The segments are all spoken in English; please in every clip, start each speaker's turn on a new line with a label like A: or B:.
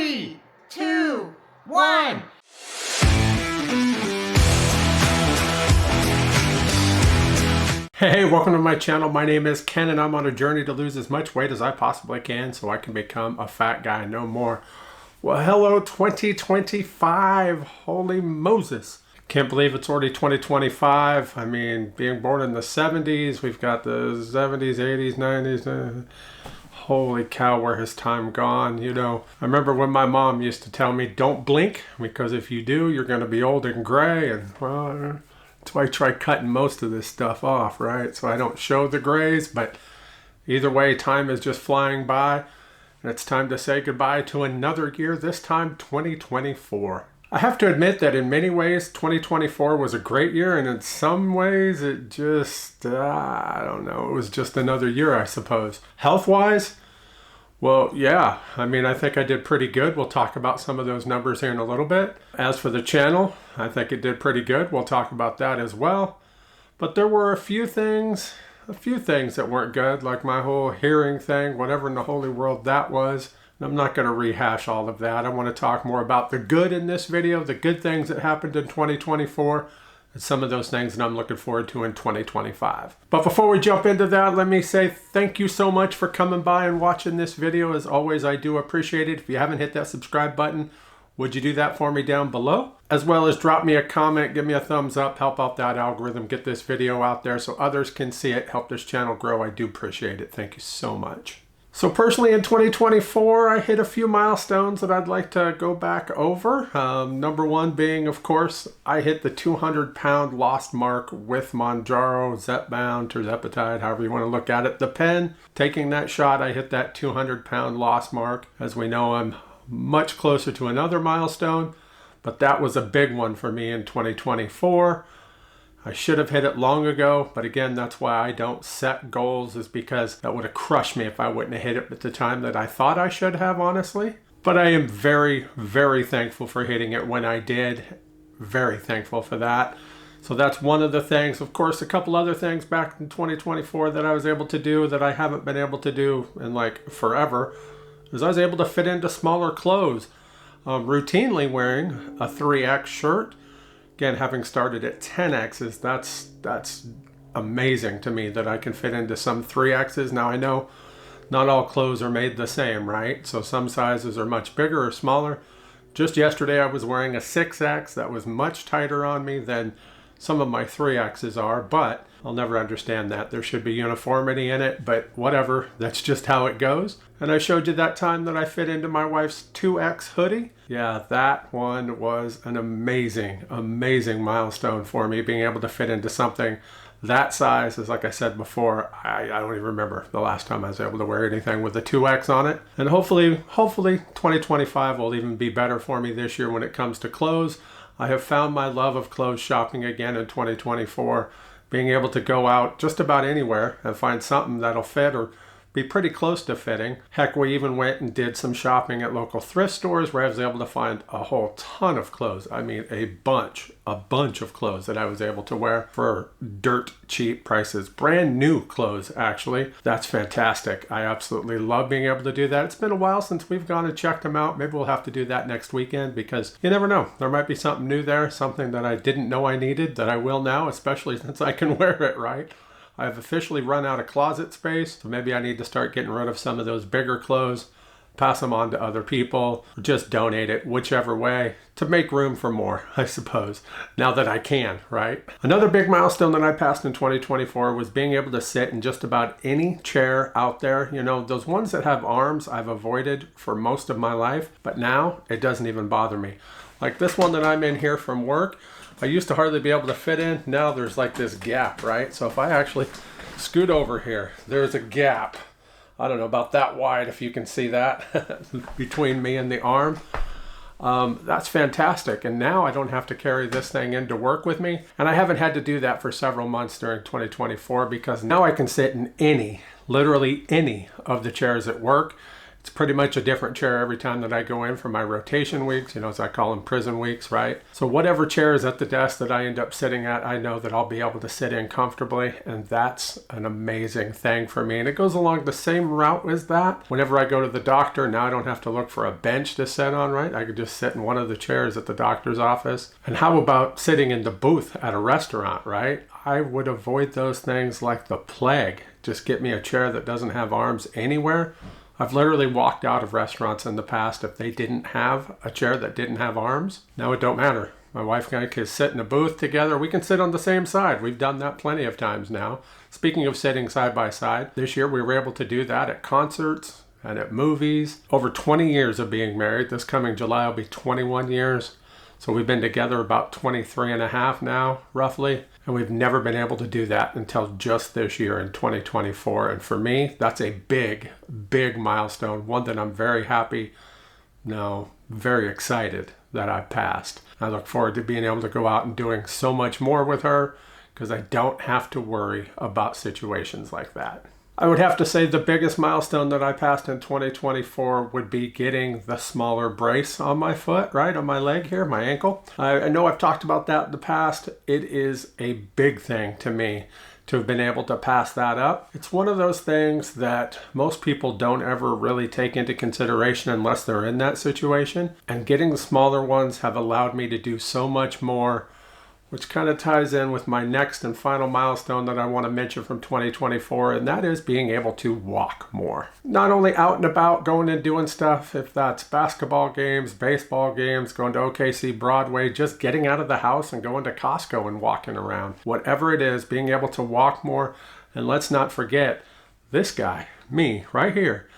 A: 3, 2, 1.
B: Hey, welcome to my channel. My name is Ken and I'm on a journey to lose as much weight as I possibly can so I can become a fat guy no more. Well, hello 2025. Holy Moses. Can't believe it's already 2025. I mean, being born in the 70s, we've got the 70s, 80s, 90s. Holy cow, where has time gone? You know, I remember when my mom used to tell me, don't blink, because if you do, you're going to be old and gray. And well, that's why I try cutting most of this stuff off, right? So I don't show the grays, but either way, time is just flying by. And it's time to say goodbye to another year, this time 2024. I have to admit that in many ways, 2024 was a great year, and in some ways it just, I don't know, it was just another year, I suppose. Health-wise, well, yeah, I mean, I think I did pretty good. We'll talk about some of those numbers here in a little bit. As for the channel, I think it did pretty good. We'll talk about that as well. But there were a few things that weren't good, like my whole hearing thing, whatever in the holy world that was. I'm not going to rehash all of that. I want to talk more about the good in this video, the good things that happened in 2024, and some of those things that I'm looking forward to in 2025. But before we jump into that, let me say thank you so much for coming by and watching this video. As always, I do appreciate it. If you haven't hit that subscribe button, would you do that for me down below? As well as drop me a comment, give me a thumbs up, help out that algorithm, get this video out there so others can see it, help this channel grow. I do appreciate it. Thank you so much. So personally in 2024, I hit a few milestones that I'd like to go back over. Number one being, of course, I hit the 200-pound lost mark with Mounjaro, Zepbound, Tirzepatide, however you want to look at it. The pen, taking that shot, I hit that 200-pound lost mark. As we know, I'm much closer to another milestone, but that was a big one for me in 2024. I should have hit it long ago, but again, that's why I don't set goals, is because that would have crushed me if I wouldn't have hit it at the time that I thought I should have, honestly. But I am very, very thankful for hitting it when I did. Very thankful for that. So that's one of the things. Of course, a couple other things back in 2024 that I was able to do that I haven't been able to do in like forever, is I was able to fit into smaller clothes. Routinely wearing a 3X shirt. Again, having started at 10Xs, that's amazing to me that I can fit into some 3Xs. Now I know not all clothes are made the same, right? So some sizes are much bigger or smaller. Just yesterday I was wearing a 6X that was much tighter on me than some of my 3Xs are, but I'll never understand that. There should be uniformity in it, but whatever, that's just how it goes. And I showed you that time that I fit into my wife's 2X hoodie. Yeah, that one was an amazing, amazing milestone for me, being able to fit into something that size. As like I said before, I don't even remember the last time I was able to wear anything with a 2X on it. And hopefully 2025 will even be better for me this year when it comes to clothes. I have found my love of clothes shopping again in 2024, being able to go out just about anywhere and find something that'll fit or be pretty close to fitting. Heck, we even went and did some shopping at local thrift stores where I was able to find a whole ton of clothes. I mean, a bunch of clothes that I was able to wear for dirt cheap prices. Brand new clothes, actually. That's fantastic. I absolutely love being able to do that. It's been a while since we've gone and checked them out. Maybe we'll have to do that next weekend, because you never know. There might be something new there, something that I didn't know I needed that I will now, especially since I can wear it, right? I've officially run out of closet space, so maybe I need to start getting rid of some of those bigger clothes, pass them on to other people, or just donate it, whichever way, to make room for more, I suppose, now that I can, right? Another big milestone that I passed in 2024 was being able to sit in just about any chair out there. You know, those ones that have arms I've avoided for most of my life, but now it doesn't even bother me. Like this one that I'm in here from work, I used to hardly be able to fit in. Now there's like this gap, right? So if I actually scoot over here, there's a gap. I don't know, about that wide, if you can see that, between me and the arm. That's fantastic. And now I don't have to carry this thing into work with me. And I haven't had to do that for several months during 2024, because now I can sit in literally any of the chairs at work. It's pretty much a different chair every time that I go in for my rotation weeks, as I call them, prison weeks, right? So whatever chair is at the desk that I end up sitting at, I know that I'll be able to sit in comfortably, and that's an amazing thing for me. And it goes along the same route as that. Whenever I go to the doctor, now I don't have to look for a bench to sit on, right? I could just sit in one of the chairs at the doctor's office. And how about sitting in the booth at a restaurant, right? I would avoid those things like the plague. Just get me a chair that doesn't have arms anywhere. I've literally walked out of restaurants in the past if they didn't have a chair that didn't have arms. Now it don't matter. My wife and I can sit in a booth together. We can sit on the same side. We've done that plenty of times now. Speaking of sitting side by side, this year we were able to do that at concerts and at movies. Over 20 years of being married. This coming July will be 21 years. So we've been together about 23 and a half now, roughly. And we've never been able to do that until just this year in 2024. And for me, that's a big, big milestone. One that I'm very happy, very excited that I passed. I look forward to being able to go out and doing so much more with her because I don't have to worry about situations like that. I would have to say the biggest milestone that I passed in 2024 would be getting the smaller brace on my foot, right? On my leg here, my ankle. I know I've talked about that in the past. It is a big thing to me to have been able to pass that up. It's one of those things that most people don't ever really take into consideration unless they're in that situation. And getting the smaller ones have allowed me to do so much more, which kind of ties in with my next and final milestone that I want to mention from 2024, and that is being able to walk more. Not only out and about, going and doing stuff, if that's basketball games, baseball games, going to OKC Broadway, just getting out of the house and going to Costco and walking around. Whatever it is, being able to walk more. And let's not forget, this guy, me, right here,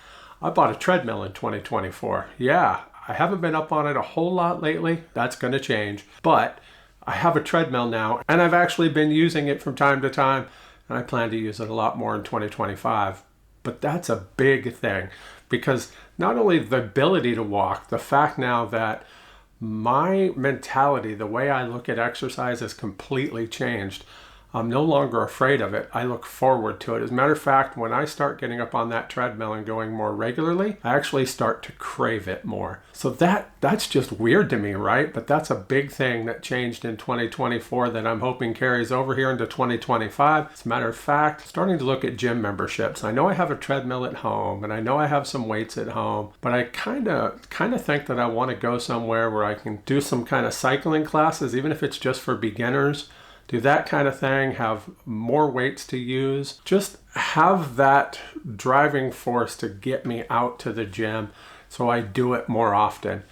B: I bought a treadmill in 2024. Yeah, I haven't been up on it a whole lot lately. That's going to change. But I have a treadmill now, and I've actually been using it from time to time, and I plan to use it a lot more in 2025. But that's a big thing, because not only the ability to walk, the fact now that my mentality, the way I look at exercise has completely changed. I'm no longer afraid of it. I look forward to it. As a matter of fact, when I start getting up on that treadmill and going more regularly, I actually start to crave it more. So that's just weird to me, right? But that's a big thing that changed in 2024 that I'm hoping carries over here into 2025. As a matter of fact, starting to look at gym memberships. I know I have a treadmill at home and I know I have some weights at home, but I kind of think that I want to go somewhere where I can do some kind of cycling classes, even if it's just for beginners. Do that kind of thing, have more weights to use, just have that driving force to get me out to the gym so I do it more often.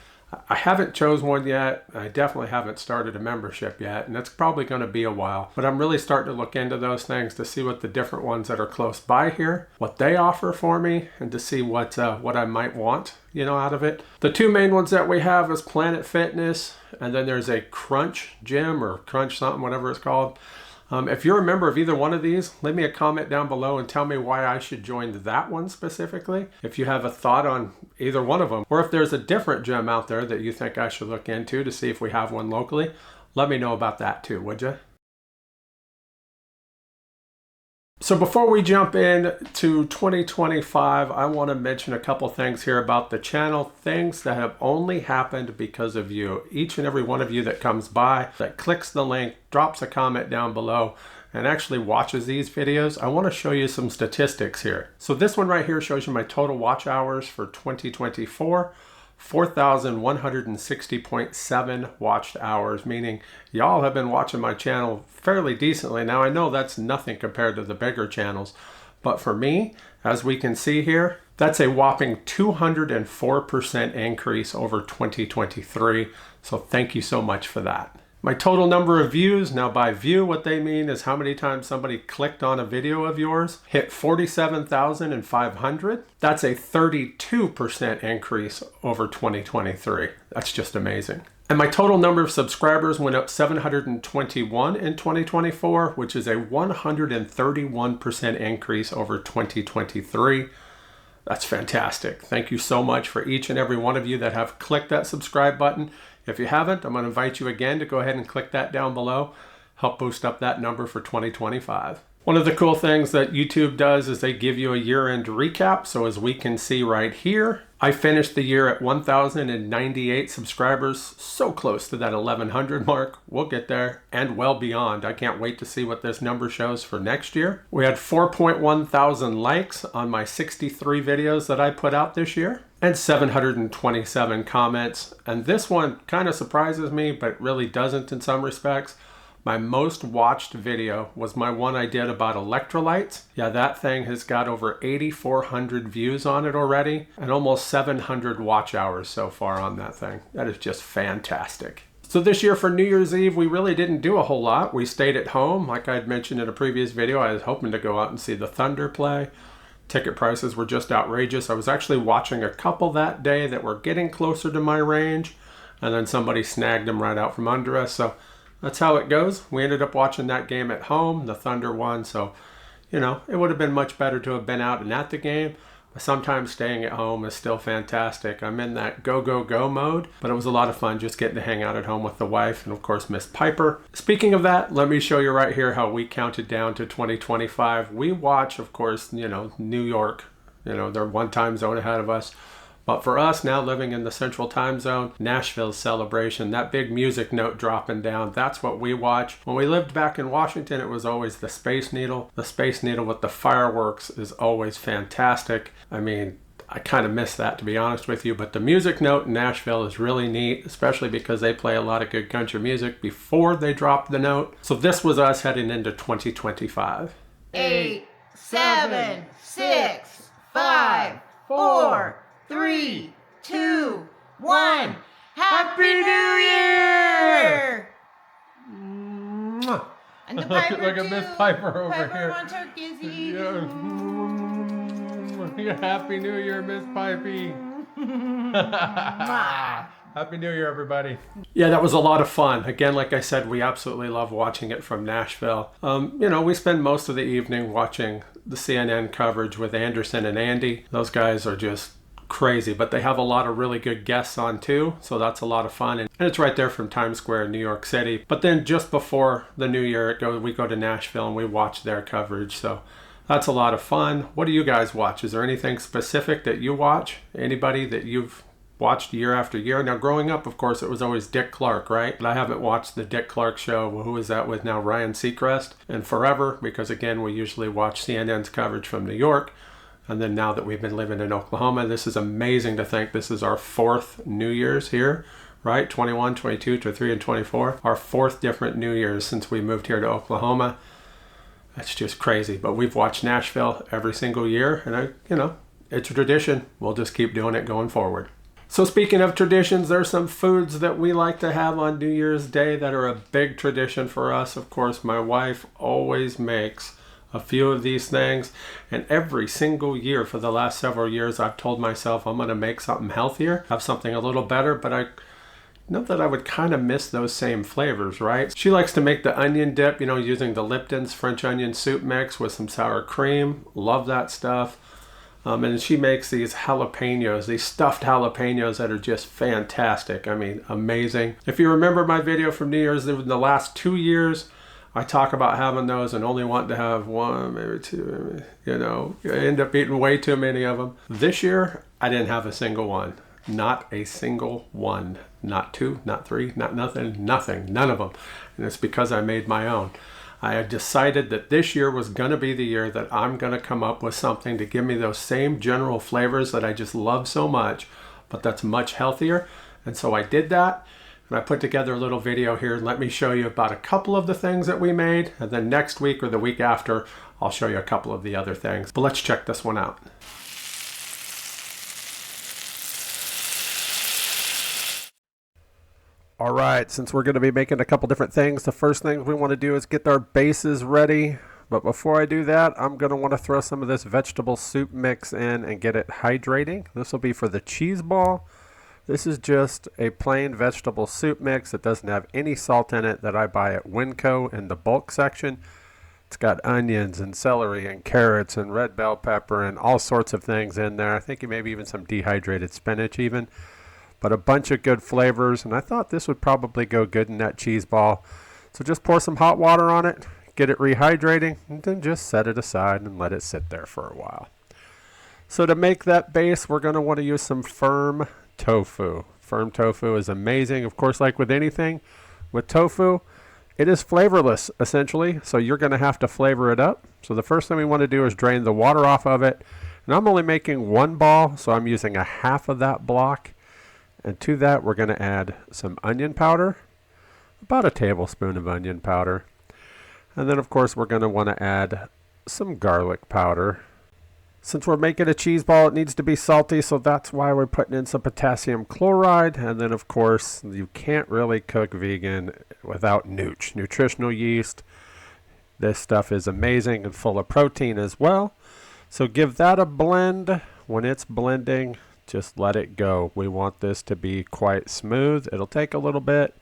B: I haven't chose one yet. I definitely haven't started a membership yet, and it's probably going to be a while. But I'm really starting to look into those things to see what the different ones that are close by here, what they offer for me, and to see what I might want, out of it. The two main ones that we have is Planet Fitness, and then there's a Crunch Gym or Crunch something, whatever it's called. If you're a member of either one of these, leave me a comment down below and tell me why I should join that one specifically. If you have a thought on either one of them, or if there's a different gym out there that you think I should look into to see if we have one locally, let me know about that too, would you? So before we jump in to 2025, I want to mention a couple things here about the channel, things that have only happened because of you. Each and every one of you that comes by, that clicks the link, drops a comment down below, and actually watches these videos, I want to show you some statistics here. So this one right here shows you my total watch hours for 2024. 4,160.7 watched hours, meaning y'all have been watching my channel fairly decently. Now I know that's nothing compared to the bigger channels, but for me, as we can see here, that's a whopping 204% increase over 2023. So thank you so much for that. My total number of views, now by view, what they mean is how many times somebody clicked on a video of yours, hit 47,500. That's a 32% increase over 2023. That's just amazing. And my total number of subscribers went up 721 in 2024, which is a 131% increase over 2023. That's fantastic. Thank you so much for each and every one of you that have clicked that subscribe button. If you haven't, I'm going to invite you again to go ahead and click that down below. Help boost up that number for 2025. One of the cool things that YouTube does is they give you a year-end recap. So as we can see right here, I finished the year at 1,098 subscribers, so close to that 1,100 mark. We'll get there and well beyond. I can't wait to see what this number shows for next year. We had 4.1 thousand likes on my 63 videos that I put out this year and 727 comments. And this one kind of surprises me, but really doesn't in some respects. My most watched video was my one I did about electrolytes. Yeah, that thing has got over 8,400 views on it already and almost 700 watch hours so far on that thing. That is just fantastic. So this year for New Year's Eve, we really didn't do a whole lot. We stayed at home. Like I'd mentioned in a previous video, I was hoping to go out and see the Thunder play. Ticket prices were just outrageous. I was actually watching a couple that day that were getting closer to my range, and then somebody snagged them right out from under us. So that's how it goes. We ended up watching that game at home. The Thunder won, so, you know, it would have been much better to have been out and at the game. But sometimes staying at home is still fantastic. I'm in that go, go, go mode, but it was a lot of fun just getting to hang out at home with the wife and, of course, Miss Piper. Speaking of that, let me show you right here how we counted down to 2025. We watch, of course, you know, New York. You know, they're one time zone ahead of us. But for us now living in the central time zone, Nashville's celebration, that big music note dropping down, that's what we watch. When we lived back in Washington, it was always the Space Needle. The Space Needle with the fireworks is always fantastic. I mean, I kind of miss that, to be honest with you, but the music note in Nashville is really neat, especially because they play a lot of good country music before they drop the note. So this was us heading into 2025.
A: 8, 7, 6, 5, 4, 3, 2, 1. Happy New Year!
B: Mwah.
A: And the Piper
B: Look at Miss Piper over
A: Piper
B: here.
A: wants her kizzy.
B: Yeah. Happy New Year, Miss Pipey. Happy New Year, everybody. Yeah, that was a lot of fun. Again, like I said, we absolutely love watching it from Nashville. You know, we spend most of the evening watching the CNN coverage with Anderson and Andy. Those guys are just crazy, but they have a lot of really good guests on too, so that's a lot of fun, and it's right there from Times Square in New York City. But then just before the new year, we go to Nashville and we watch their coverage, so that's a lot of fun. What do you guys watch? Is there anything specific that you watch? Anybody that you've watched year after year? Now growing up, of course, it was always Dick Clark, right? But I haven't watched the Dick Clark show. Well, who is that with now? Ryan Seacrest, and forever, because again, we usually watch CNN's coverage from New York. And then now that we've been living in Oklahoma, this is amazing to think this is our fourth New Year's here, right? 21, 22, 23, and 24. Our fourth different New Year's since we moved here to Oklahoma. That's just crazy. But we've watched Nashville every single year. And, you know, it's a tradition. We'll just keep doing it going forward. So speaking of traditions, there's some foods that we like to have on New Year's Day that are a big tradition for us. Of course, my wife always makes a few of these things, and every single year for the last several years I've told myself I'm going to make something healthier, have something a little better, but I know that I would kind of miss those same flavors, right? She likes to make the onion dip, you know, using the Lipton's French onion soup mix with some sour cream. Love that stuff. And she makes these jalapenos, these stuffed jalapenos that are just fantastic. I mean, amazing. If you remember my video from New Year's, in the last 2 years, I talk about having those and only want to have one, maybe two, you know, I end up eating way too many of them. This year, I didn't have a single one. Not a single one. Not two, not three, not nothing, none of them. And it's because I made my own. I had decided that this year was going to be the year that I'm going to come up with something to give me those same general flavors that I just love so much, but that's much healthier. And so I did that. And I put together a little video here, and let me show you about a couple of the things that we made. And then next week or the week after, I'll show you a couple of the other things. But let's check this one out. All right, since we're going to be making a couple different things, the first thing we want to do is get our bases ready. But before I do that, I'm going to want to throw some of this vegetable soup mix in and get it hydrating. This will be for the cheese ball. This is just a plain vegetable soup mix that doesn't have any salt in it that I buy at Winco in the bulk section. It's got onions and celery and carrots and red bell pepper and all sorts of things in there. I think maybe even some dehydrated spinach even. But a bunch of good flavors, and I thought this would probably go good in that cheese ball. So just pour some hot water on it, get it rehydrating, and then just set it aside and let it sit there for a while. So to make that base, we're going to want to use some firm tofu. Firm tofu is amazing. Of course, like with anything, with tofu, it is flavorless, essentially, so you're going to have to flavor it up. So the first thing we want to do is drain the water off of it. And I'm only making one ball, so I'm using a half of that block. And to that, we're going to add some onion powder, about a tablespoon of onion powder. And then, of course, we're going to want to add some garlic powder. Since we're making a cheese ball, it needs to be salty, so that's why we're putting in some potassium chloride. And then, of course, you can't really cook vegan without nutritional yeast. This stuff is amazing and full of protein as well. So give that a blend. When it's blending, just let it go. We want this to be quite smooth. It'll take a little bit.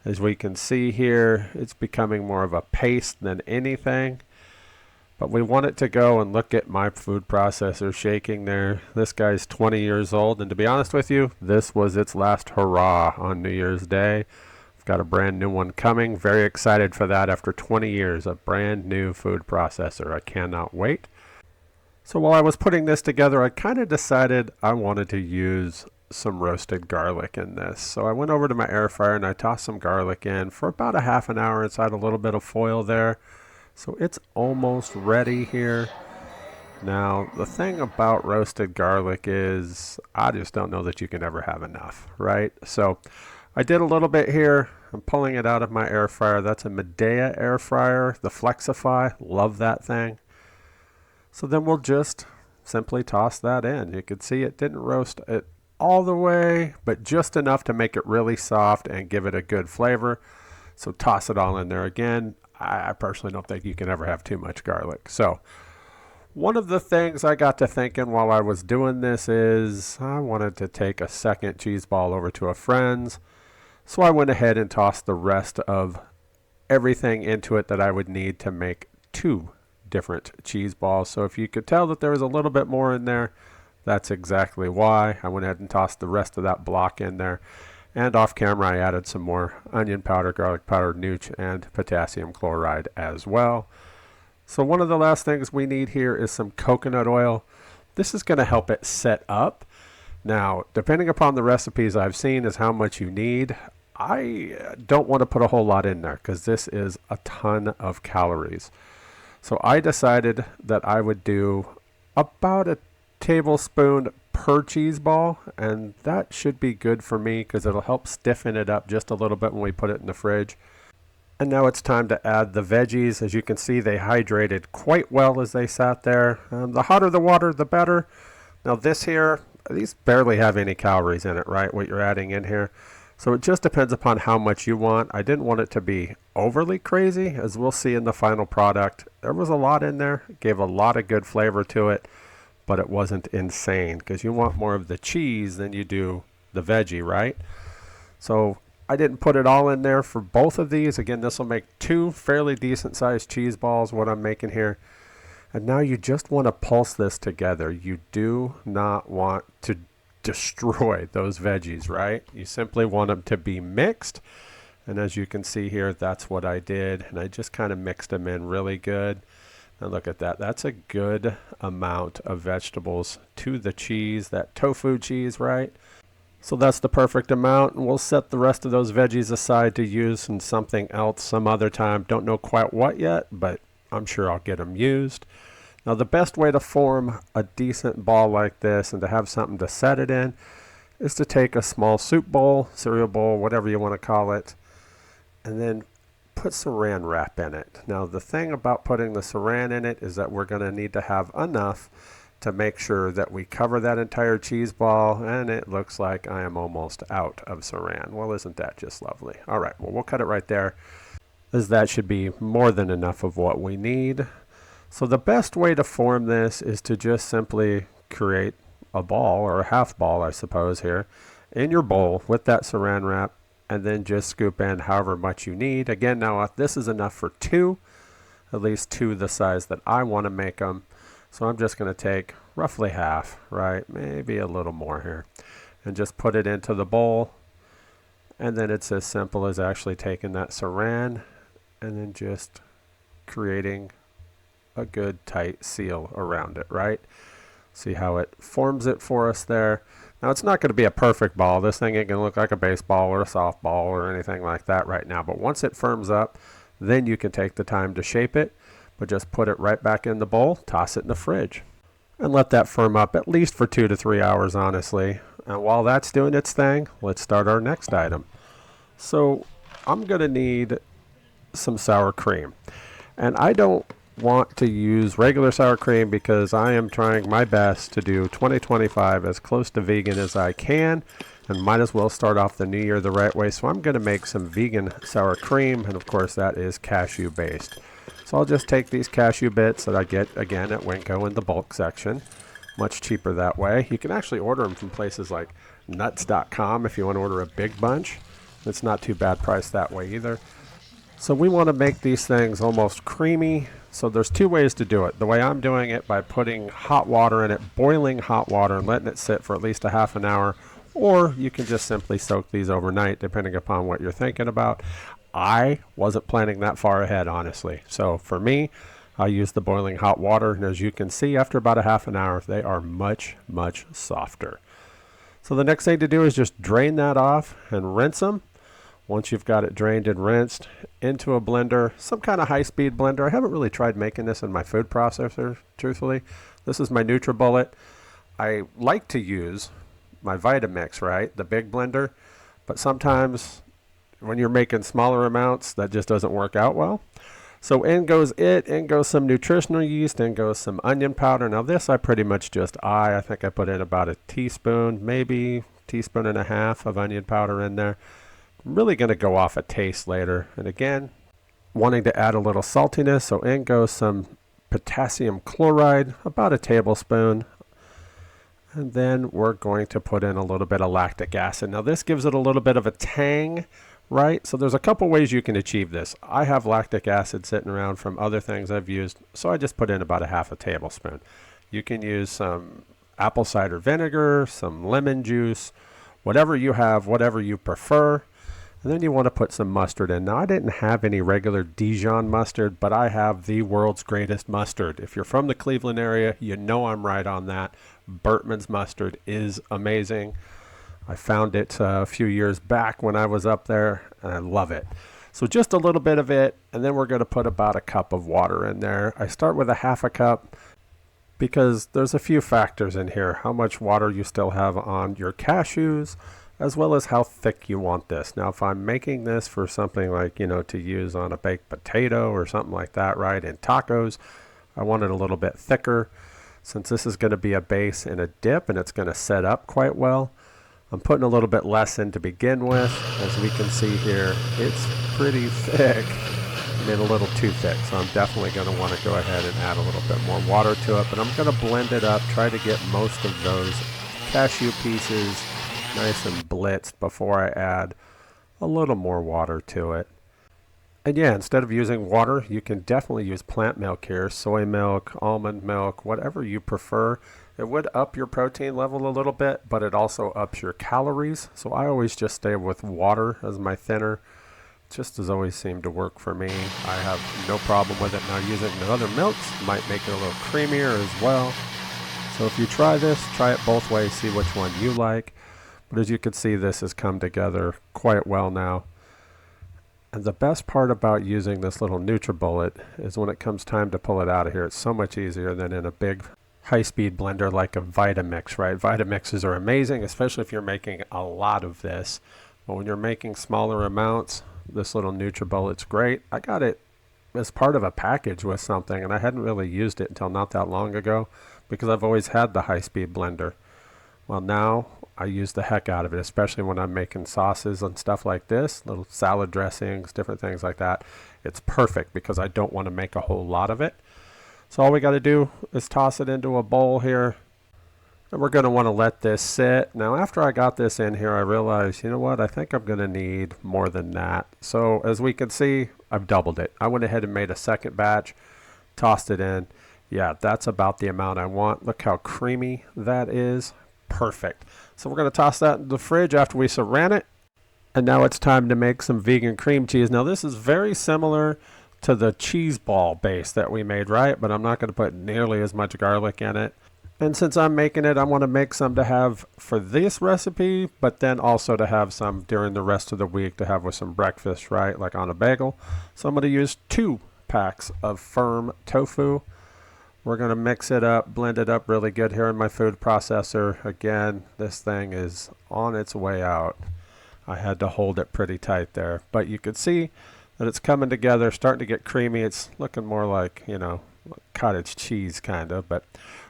B: As we can see here, it's becoming more of a paste than anything. But we want it to go, and look at my food processor shaking there. This guy's 20 years old, and to be honest with you, this was its last hurrah on New Year's Day. I've got a brand new one coming. Very excited for that after 20 years, a brand new food processor. I cannot wait. So while I was putting this together, I kind of decided I wanted to use some roasted garlic in this. So I went over to my air fryer and I tossed some garlic in for about a half an hour inside a little bit of foil there. So it's almost ready here. Now, the thing about roasted garlic is I just don't know that you can ever have enough, right? So I did a little bit here. I'm pulling it out of my air fryer. That's a Medea air fryer, the Flexify. Love that thing. So then we'll just simply toss that in. You can see it didn't roast it all the way, but just enough to make it really soft and give it a good flavor. So toss it all in there again. I personally don't think you can ever have too much garlic. So one of the things I got to thinking while I was doing this is I wanted to take a second cheese ball over to a friend's. So I went ahead and tossed the rest of everything into it that I would need to make 2 different cheese balls. So if you could tell that there was a little bit more in there, that's exactly why. I went ahead and tossed the rest of that block in there. And off camera, I added some more onion powder, garlic powder, nooch, and potassium chloride as well. So one of the last things we need here is some coconut oil. This is going to help it set up. Now, depending upon the recipes I've seen is how much you need. I don't want to put a whole lot in there because this is a ton of calories. So I decided that I would do about a tablespoon per cheese ball, and that should be good for me because it'll help stiffen it up just a little bit when we put it in the fridge. And now it's time to add the veggies. As you can see, they hydrated quite well as they sat there. The hotter the water, the better. Now this here, these barely have any calories in it, right? What you're adding in here. So it just depends upon how much you want. I didn't want it to be overly crazy, as we'll see in the final product. There was a lot in there. It gave a lot of good flavor to it, but it wasn't insane because you want more of the cheese than you do the veggie, right? So I didn't put it all in there for both of these. Again, this will make 2 fairly decent sized cheese balls, what I'm making here. And now you just want to pulse this together. You do not want to destroy those veggies, right? You simply want them to be mixed. And as you can see here, that's what I did. And I just kind of mixed them in really good. Now look at that. That's a good amount of vegetables to the cheese, that tofu cheese, right? So that's the perfect amount. And we'll set the rest of those veggies aside to use in something else some other time. Don't know quite what yet, but I'm sure I'll get them used. Now the best way to form a decent ball like this and to have something to set it in is to take a small soup bowl, cereal bowl, whatever you want to call it, and then put saran wrap in it. Now the thing about putting the saran in it is that we're going to need to have enough to make sure that we cover that entire cheese ball, and it looks like I am almost out of saran. Well, isn't that just lovely? All right, well, we'll cut it right there, as that should be more than enough of what we need. So the best way to form this is to just simply create a ball, or a half ball, I suppose, here in your bowl with that saran wrap, and then just scoop in however much you need. Again, now this is enough for 2, at least 2 the size that I want to make them. So I'm just going to take roughly half, right? Maybe a little more here, and just put it into the bowl. And then it's as simple as actually taking that saran and then just creating a good tight seal around it, right? See how it forms it for us there. Now it's not going to be a perfect ball. This thing ain't going to look like a baseball or a softball or anything like that right now. But once it firms up, then you can take the time to shape it, but just put it right back in the bowl, toss it in the fridge, and let that firm up at least for 2 to 3 hours, honestly. And while that's doing its thing, let's start our next item. So I'm going to need some sour cream. And I don't want to use regular sour cream because I am trying my best to do 2025 as close to vegan as I can, and might as well start off the new year the right way. So I'm going to make some vegan sour cream, and of course that is cashew based. So I'll just take these cashew bits that I get again at Winco in the bulk section. Much cheaper that way. You can actually order them from places like nuts.com if you want to order a big bunch. It's not too bad priced that way either. So we want to make these things almost creamy. So there's 2 ways to do it. The way I'm doing it, by putting hot water in it, boiling hot water, and letting it sit for at least a half an hour. Or you can just simply soak these overnight, depending upon what you're thinking about. I wasn't planning that far ahead, honestly. So for me, I use the boiling hot water, and as you can see, after about a half an hour, they are much, much softer. So the next thing to do is just drain that off and rinse them. Once you've got it drained and rinsed, into a blender, some kind of high-speed blender. I haven't really tried making this in my food processor, truthfully. This is my NutriBullet. I like to use my Vitamix, right, the big blender, but sometimes when you're making smaller amounts, that just doesn't work out well. So in goes it, in goes some nutritional yeast, in goes some onion powder. Now this I pretty much just I think I put in about a teaspoon, maybe teaspoon and a half of onion powder in there. I'm really going to go off a taste later. And again, wanting to add a little saltiness, so in goes some potassium chloride, about a tablespoon. And then we're going to put in a little bit of lactic acid. Now this gives it a little bit of a tang, right? So there's a couple ways you can achieve this. I have lactic acid sitting around from other things I've used, so I just put in about a half a tablespoon. You can use some apple cider vinegar, some lemon juice, whatever you have, whatever you prefer. And then you want to put some mustard in. Now I didn't have any regular Dijon mustard, but I have the world's greatest mustard. If you're from the Cleveland area, you know I'm right on that. Burtman's mustard is amazing. I found it a few years back when I was up there, and I love it. So just a little bit of it, and then we're going to put about a cup of water in there. I start with a half a cup because there's a few factors in here. How much water you still have on your cashews, as well as how thick you want this. Now, if I'm making this for something like, to use on a baked potato or something like that, right, in tacos, I want it a little bit thicker. Since this is going to be a base in a dip and it's going to set up quite well, I'm putting a little bit less in to begin with. As we can see here, it's pretty thick. I mean, a little too thick, so I'm definitely going to want to go ahead and add a little bit more water to it, but I'm going to blend it up, try to get most of those cashew pieces nice and blitzed before I add a little more water to it. And yeah, instead of using water, you can definitely use plant milk here, soy milk, almond milk, whatever you prefer. It would up your protein level a little bit, but it also ups your calories. So I always just stay with water as my thinner. Just has always seemed to work for me. I have no problem with it. Now using the other milks might make it a little creamier as well. So if you try this, try it both ways, see which one you like. But as you can see, this has come together quite well now. And the best part about using this little NutriBullet is when it comes time to pull it out of here, it's so much easier than in a big high-speed blender like a Vitamix, right? Vitamixes are amazing, especially if you're making a lot of this. But when you're making smaller amounts, this little NutriBullet's great. I got it as part of a package with something, and I hadn't really used it until not that long ago because I've always had the high-speed blender. Well, now I use the heck out of it, especially when I'm making sauces and stuff like this, little salad dressings, different things like that. It's perfect because I don't want to make a whole lot of it. So all we got to do is toss it into a bowl here. And we're going to want to let this sit. Now, after I got this in here, I realized, you know what? I think I'm going to need more than that. So as we can see, I've doubled it. I went ahead and made a second batch, tossed it in. Yeah, that's about the amount I want. Look how creamy that is. Perfect. So we're going to toss that in the fridge after we saran it. And now it's time to make some vegan cream cheese. Now this is very similar to the cheese ball base that we made, right? But I'm not going to put nearly as much garlic in it. And since I'm making it, I want to make some to have for this recipe, but then also to have some during the rest of the week to have with some breakfast, right? Like on a bagel. So I'm going to use 2 packs of firm tofu. We're going to mix it up, blend it up really good here in my food processor. Again, this thing is on its way out. I had to hold it pretty tight there, but you could see that it's coming together, starting to get creamy. It's looking more like, cottage cheese kind of, but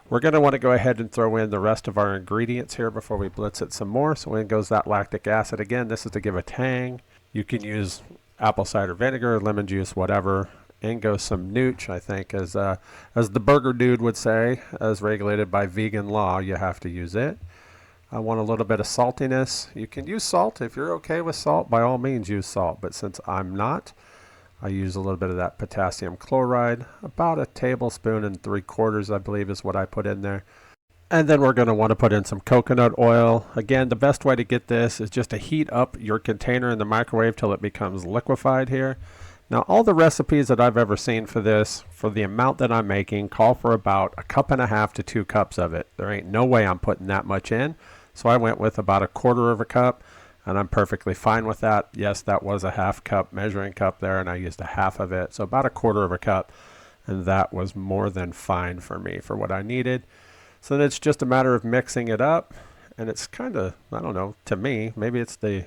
B: we're going to want to go ahead and throw in the rest of our ingredients here before we blitz it some more. So in goes that lactic acid. Again, this is to give a tang. You can use apple cider vinegar, lemon juice, whatever. In goes some nooch, I think, as the burger dude would say, as regulated by vegan law, you have to use it. I want a little bit of saltiness. You can use salt. If you're okay with salt, by all means use salt. But since I'm not, I use a little bit of that potassium chloride. About 1.75 tablespoons, I believe, is what I put in there. And then we're going to want to put in some coconut oil. Again, the best way to get this is just to heat up your container in the microwave till it becomes liquefied here. Now, all the recipes that I've ever seen for this, for the amount that I'm making, call for about 1.5 cups to 2 cups of it. There ain't no way I'm putting that much in. So I went with about 1/4 cup, and I'm perfectly fine with that. Yes, that was a 1/2 cup measuring cup there, and I used 1/2 of it. So about 1/4 cup, and that was more than fine for me for what I needed. So then it's just a matter of mixing it up, and it's kind of, I don't know, to me, maybe it's the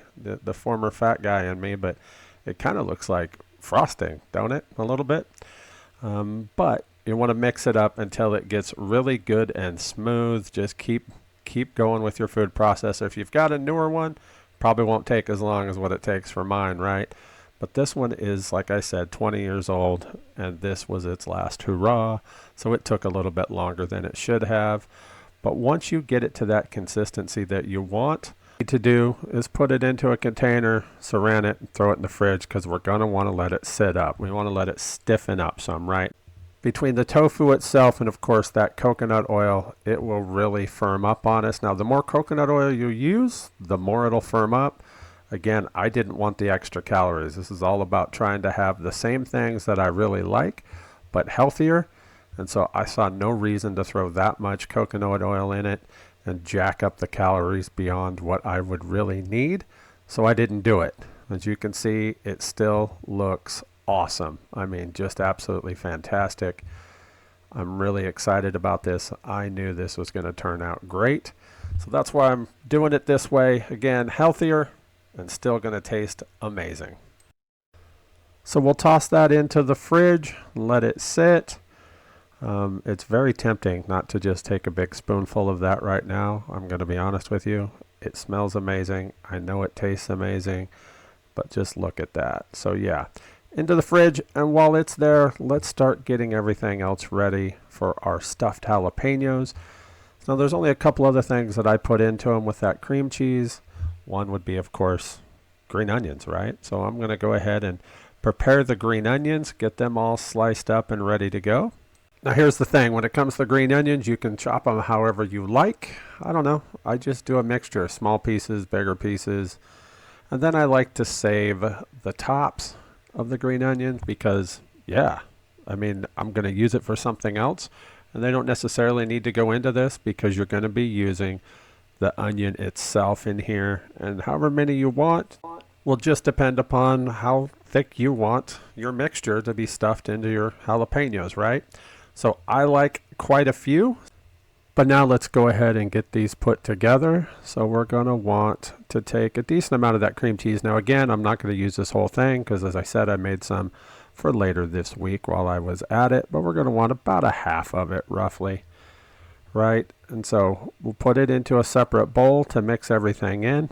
B: former fat guy in me, but it kind of looks like frosting, don't it? A little bit. But you want to mix it up until it gets really good and smooth. Just keep going with your food processor. If you've got a newer one, probably won't take as long as what it takes for mine, right? But this one is, like I said, 20 years old, and this was its last hurrah. So it took a little bit longer than it should have. But once you get it to that consistency that you want, to do is put it into a container, saran it, and throw it in the fridge, because we're going to want to let it sit up. We want to let it stiffen up some, right? Between the tofu itself and, of course, that coconut oil, it will really firm up on us. Now, the more coconut oil you use, the more it'll firm up. Again, I didn't want the extra calories. This is all about trying to have the same things that I really like, but healthier. And so I saw no reason to throw that much coconut oil in it and jack up the calories beyond what I would really need. So I didn't do it. As you can see, it still looks awesome. I mean, just absolutely fantastic. I'm really excited about this. I knew this was going to turn out great. So that's why I'm doing it this way. Again, healthier and still going to taste amazing. So we'll toss that into the fridge, let it sit. It's very tempting not to just take a big spoonful of that right now. I'm going to be honest with you. It smells amazing. I know it tastes amazing, but just look at that. So yeah, into the fridge. And while it's there, let's start getting everything else ready for our stuffed jalapenos. Now there's only a couple other things that I put into them with that cream cheese. One would be, of course, green onions, right? So I'm going to go ahead and prepare the green onions, get them all sliced up and ready to go. Now here's the thing, when it comes to green onions, you can chop them however you like. I don't know, I just do a mixture, small pieces, bigger pieces. And then I like to save the tops of the green onions because, yeah, I mean, I'm going to use it for something else. And they don't necessarily need to go into this because you're going to be using the onion itself in here. And however many you want will just depend upon how thick you want your mixture to be stuffed into your jalapenos, right? So I like quite a few, but now let's go ahead and get these put together. So we're going to want to take a decent amount of that cream cheese. Now again, I'm not going to use this whole thing because, as I said, I made some for later this week while I was at it, but we're going to want about 1/2 of it roughly, right? And so we'll put it into a separate bowl to mix everything in.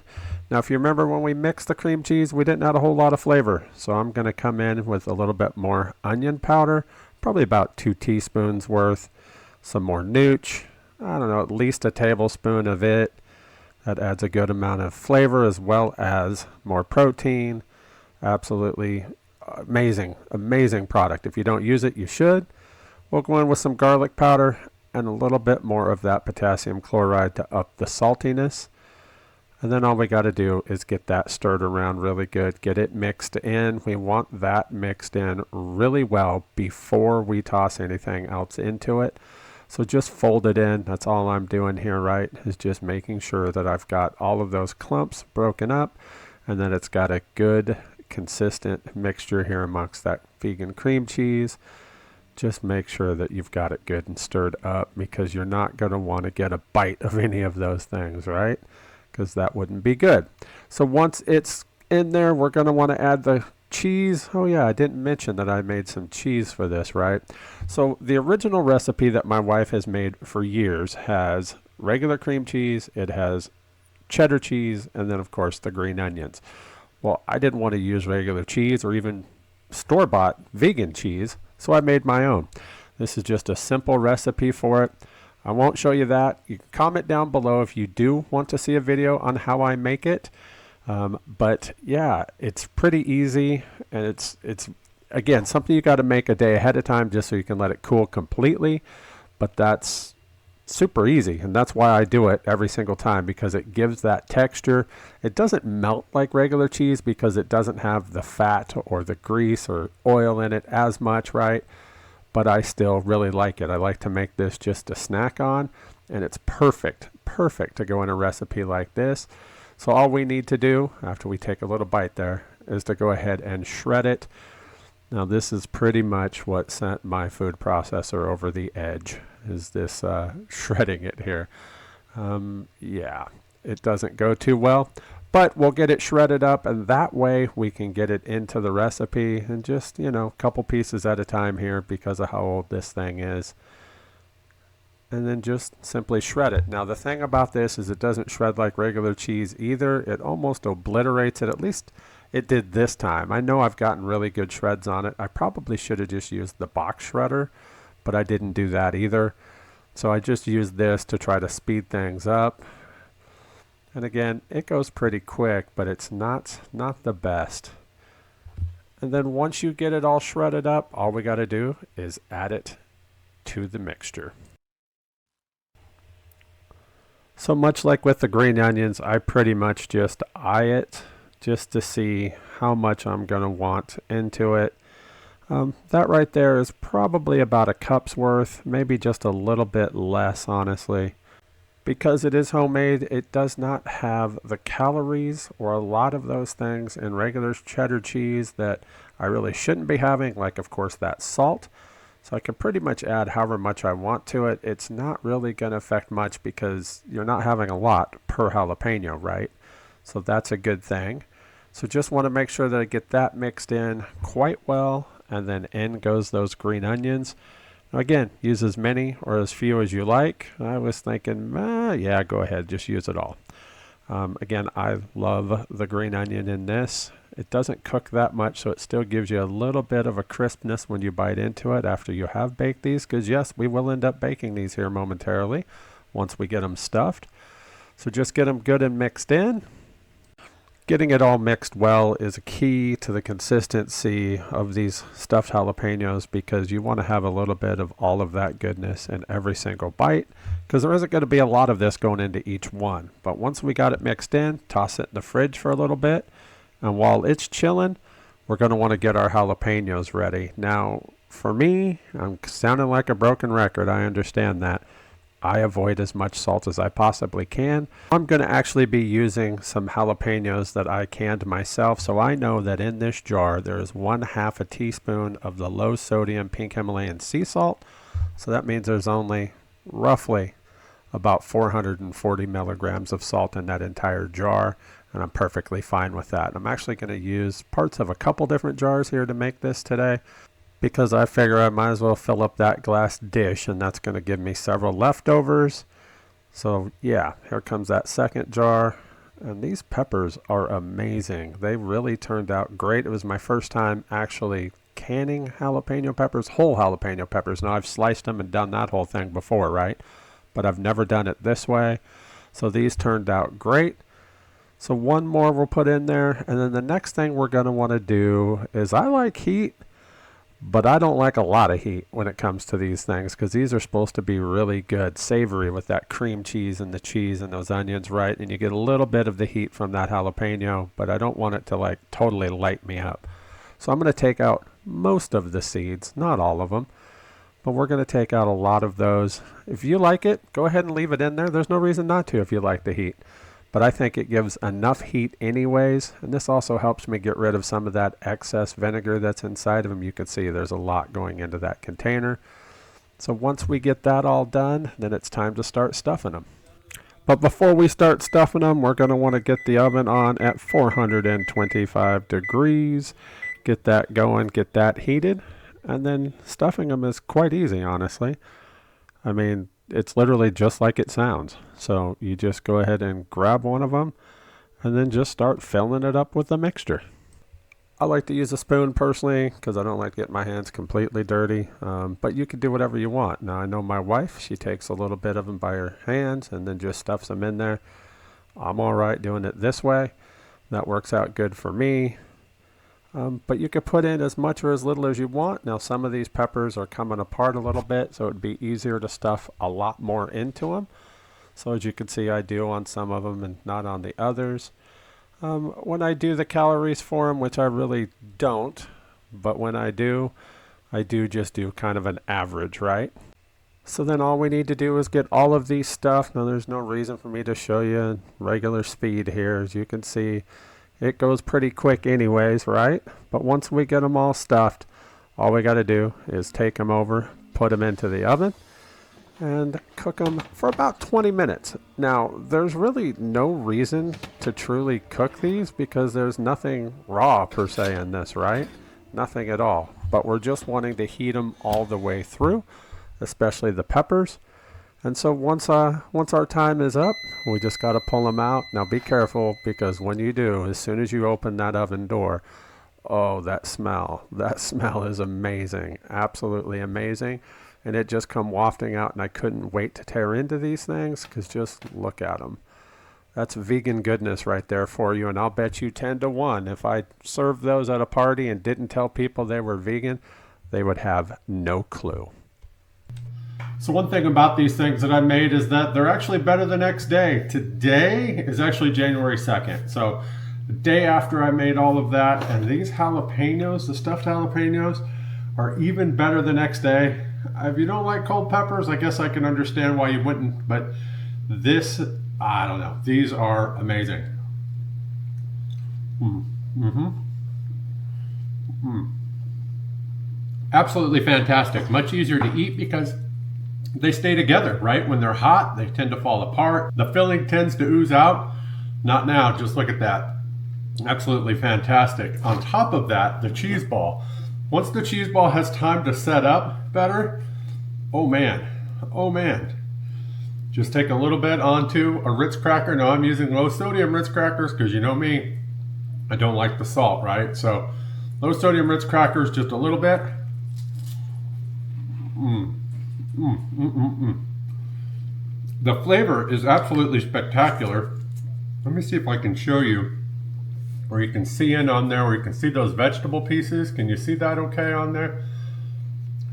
B: Now if you remember when we mixed the cream cheese, we didn't add a whole lot of flavor. So I'm going to come in with a little bit more onion powder, probably about 2 teaspoons worth, some more nooch, I don't know, at least 1 tablespoon of it. That adds a good amount of flavor as well as more protein. Absolutely amazing, amazing product. If you don't use it, you should. We'll go in with some garlic powder and a little bit more of that potassium chloride to up the saltiness. And then all we got to do is get that stirred around really good, get it mixed in. We want that mixed in really well before we toss anything else into it. So just fold it in. That's all I'm doing here, right? Is just making sure that I've got all of those clumps broken up and that it's got a good consistent mixture here amongst that vegan cream cheese. Just make sure that you've got it good and stirred up, because you're not going to want to get a bite of any of those things, right? Because that wouldn't be good. So once it's in there, we're going to want to add the cheese. Oh yeah, I didn't mention that I made some cheese for this, right? So the original recipe that my wife has made for years has regular cream cheese, it has cheddar cheese, and then of course the green onions. Well, I didn't want to use regular cheese or even store-bought vegan cheese, so I made my own. This is just a simple recipe for it. I won't show you that. You can comment down below if you do want to see a video on how I make it. But yeah, it's pretty easy, and it's again something you got to make a day ahead of time just so you can let it cool completely. But that's super easy, and that's why I do it every single time, because it gives that texture. It doesn't melt like regular cheese because it doesn't have the fat or the grease or oil in it as much, right? But I still really like it. I like to make this just a snack on, and it's perfect to go in a recipe like this. So all we need to do after we take a little bite there is to go ahead and shred it. Now this is pretty much what sent my food processor over the edge, is this shredding it here. Yeah, it doesn't go too well, but we'll get it shredded up, and that way we can get it into the recipe, and just, you know, a couple pieces at a time here because of how old this thing is. And then just simply shred it. Now the thing about this is it doesn't shred like regular cheese either. It almost obliterates it. At least it did this time. I know I've gotten really good shreds on it. I probably should have just used the box shredder, but I didn't do that either. So I just used this to try to speed things up. And again, it goes pretty quick, but it's not the best. And then once you get it all shredded up, all we got to do is add it to the mixture. So much like with the green onions, I pretty much just eye it just to see how much I'm going to want into it. That right there is probably about a cup's worth, maybe just a little bit less, honestly. Because it is homemade, it does not have the calories or a lot of those things in regular cheddar cheese that I really shouldn't be having, like of course that salt. So I can pretty much add however much I want to it. It's not really going to affect much because you're not having a lot per jalapeno, right? So that's a good thing. So just want to make sure that I get that mixed in quite well, and then in goes those green onions. Now again, use as many or as few as you like. I was thinking, yeah, go ahead, just use it all. Again, I love the green onion in this. It doesn't cook that much, so it still gives you a little bit of a crispness when you bite into it after you have baked these, because yes, we will end up baking these here momentarily once we get them stuffed. So just get them good and mixed in. Getting it all mixed well is a key to the consistency of these stuffed jalapenos, because you want to have a little bit of all of that goodness in every single bite, because there isn't going to be a lot of this going into each one. But once we got it mixed in, toss it in the fridge for a little bit, and while it's chilling, we're going to want to get our jalapenos ready. Now, for me, I'm sounding like a broken record, I understand that. I avoid as much salt as I possibly can. I'm going to actually be using some jalapenos that I canned myself, so I know that in this jar there is 1/2 a teaspoon of the low sodium pink Himalayan sea salt. So that means there's only roughly about 440 milligrams of salt in that entire jar, and I'm perfectly fine with that. I'm actually going to use parts of a couple different jars here to make this today, because I figure I might as well fill up that glass dish, and that's going to give me several leftovers. So yeah, here comes that second jar, and these peppers are amazing. They really turned out great. It was my first time actually canning jalapeno peppers, whole jalapeno peppers. Now I've sliced them and done that whole thing before, right? But I've never done it this way. So these turned out great. So one more we'll put in there, and then the next thing we're going to want to do is, I like heat, But I don't like a lot of heat when it comes to these things, because these are supposed to be really good, savory with that cream cheese and the cheese and those onions, right? And you get a little bit of the heat from that jalapeno, but I don't want it to like totally light me up. So I'm going to take out most of the seeds, not all of them, but we're going to take out a lot of those. If you like it, go ahead and leave it in there. There's no reason not to if you like the heat. But I think it gives enough heat anyways, and this also helps me get rid of some of that excess vinegar that's inside of them. You can see there's a lot going into that container. So once we get that all done, then it's time to start stuffing them. But before we start stuffing them, we're going to want to get the oven on at 425 degrees. Get that going, get that heated, and then stuffing them is quite easy, honestly. I mean, it's literally just like it sounds. So you just go ahead and grab one of them and then just start filling it up with the mixture. I like to use a spoon personally because I don't like to get my hands completely dirty, but you can do whatever you want. Now I know my wife, she takes a little bit of them by her hands and then just stuffs them in there. I'm all right doing it this way. That works out good for me. But you could put in as much or as little as you want. Now some of these peppers are coming apart a little bit, so it would be easier to stuff a lot more into them. So as you can see, I do on some of them and not on the others. When I do the calories for them, which I really don't, but when I do just do kind of an average, right? So then all we need to do is get all of these stuffed. Now there's no reason for me to show you regular speed here. As you can see, it goes pretty quick anyways, right? But once we get them all stuffed, all we got to do is take them over, put them into the oven, and cook them for about 20 minutes. Now, there's really no reason to truly cook these because there's nothing raw per se in this, right? Nothing at all. But we're just wanting to heat them all the way through, especially the peppers. And so once our time is up, we just got to pull them out. Now be careful, because when you do, as soon as you open that oven door, oh, that smell is amazing, absolutely amazing. And it just come wafting out, and I couldn't wait to tear into these things, because just look at them. That's vegan goodness right there for you, and I'll bet you 10 to 1 if I served those at a party and didn't tell people they were vegan, they would have no clue. So one thing about these things that I made is that they're actually better the next day. Today is actually January 2nd. So the day after I made all of that, and these jalapenos, the stuffed jalapenos, are even better the next day. If you don't like cold peppers, I guess I can understand why you wouldn't, but this, I don't know. These are amazing. Absolutely fantastic. Much easier to eat because they stay together, right? When they're hot, they tend to fall apart. The filling tends to ooze out. Not now, just look at that. Absolutely fantastic. On top of that, the cheese ball. Once the cheese ball has time to set up better, oh man. Just take a little bit onto a Ritz cracker. Now I'm using low sodium Ritz crackers because you know me, I don't like the salt, right? So low sodium Ritz crackers, just a little bit. The flavor is absolutely spectacular. Let me see if I can show you, or you can see in on there, where you can see those vegetable pieces. Can you see that okay on there?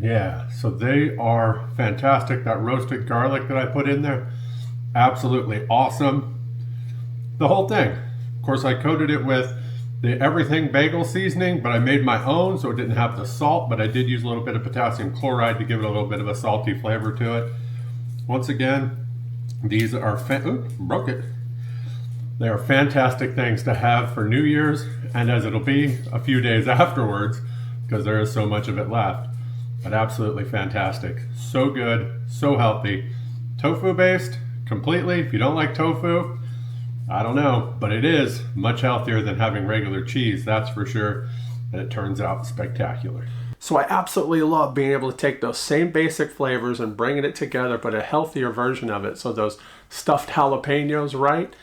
B: Yeah, so they are fantastic. That roasted garlic that I put in there, absolutely awesome. The whole thing. Of course, I coated it with the everything bagel seasoning, but I made my own, so it didn't have the salt, but I did use a little bit of potassium chloride to give it a little bit of a salty flavor to it. Once again, these are, broke it. They are fantastic things to have for New Year's, and as it'll be a few days afterwards, because there is so much of it left. But absolutely fantastic. So good, so healthy. Tofu based, completely. If you don't like tofu, I don't know, but it is much healthier than having regular cheese, that's for sure. And it turns out spectacular. So I absolutely love being able to take those same basic flavors and bringing it together, but a healthier version of it. So those stuffed jalapenos, right?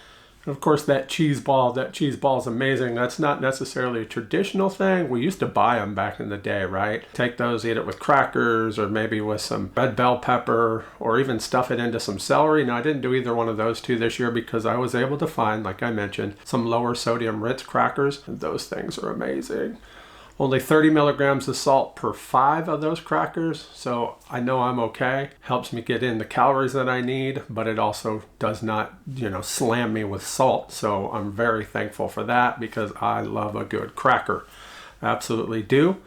B: And of course, that cheese ball is amazing. That's not necessarily a traditional thing. We used to buy them back in the day, right? Take those, eat it with crackers, or maybe with some red bell pepper, or even stuff it into some celery. Now, I didn't do either one of those two this year because I was able to find, like I mentioned, some lower sodium Ritz crackers. And those things are amazing. Only 30 milligrams of salt per 5 of those crackers, so I know I'm okay. Helps me get in the calories that I need, but it also does not, slam me with salt. So I'm very thankful for that because I love a good cracker. Absolutely do.